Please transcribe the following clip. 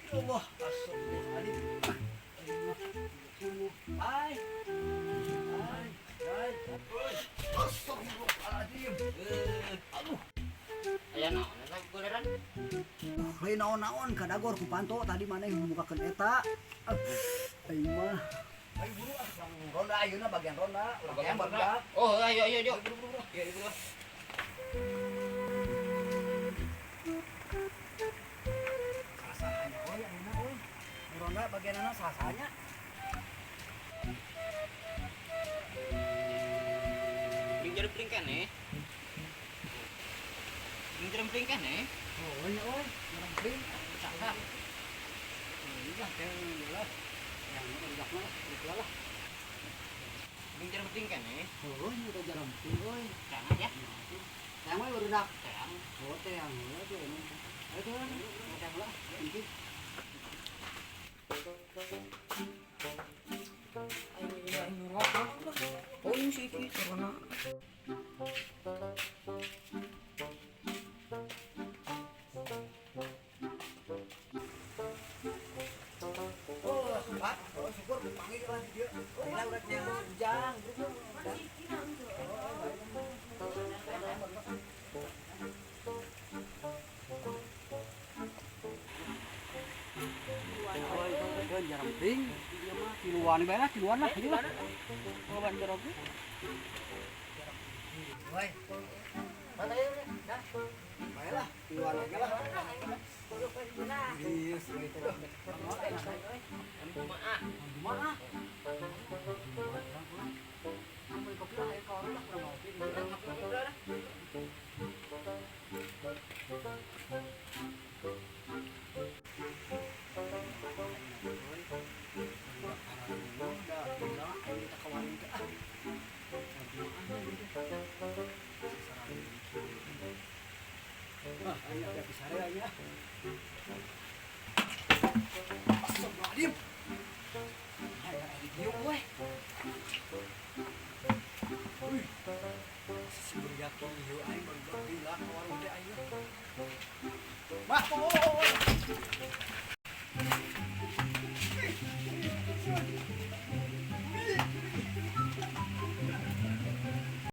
Allah, astagfirullahaladzim. Ay, astagfirullahaladzim. Aduh, Aya naon eta goleran? lain naon-naon kadagor ku panto tadi mana yang membukakan eta. Aing mah. Ayo buru ronda ayeuna bagian ronda, bagian ronda. Oh, ayo. Buru. Ya, buru. Sasahanya euy ayeuna euy. Ronda bagianna sasahanya. Ding jerempling kan eh. Ding jerempling kan eh. Oh, iya euy, jerempling sasah. Ini lah lah. Yang udah mah itu lah. Ding jerempling kan eh. Oh, ini udah jerempling euy. Jangan ya. Yang mah baru dak. Jangan. Oh, teh yang itu ini. Ayo tuh, yang lah. Ini. Oh, ini sih corona. Oh, Pak. Oh, syukur panggil lah dia. Oh, ini udah jang. Jarang ding, dia mah kiluan lah, aja lah. Oh, ban jeruk. Woi. Mana ya? Dah. Baiklah, kiluan aja lah. Yes, gitu dah. Kumaha? Kumaha? Ambil kopi lah, air kawan lah, kurang ngopi. Ayo habis hari aja. Astagfirullahaladzim. Ayo video gue. Wih. Sibuk yakin hiu aing baru gila kawan udah ayo. Mak,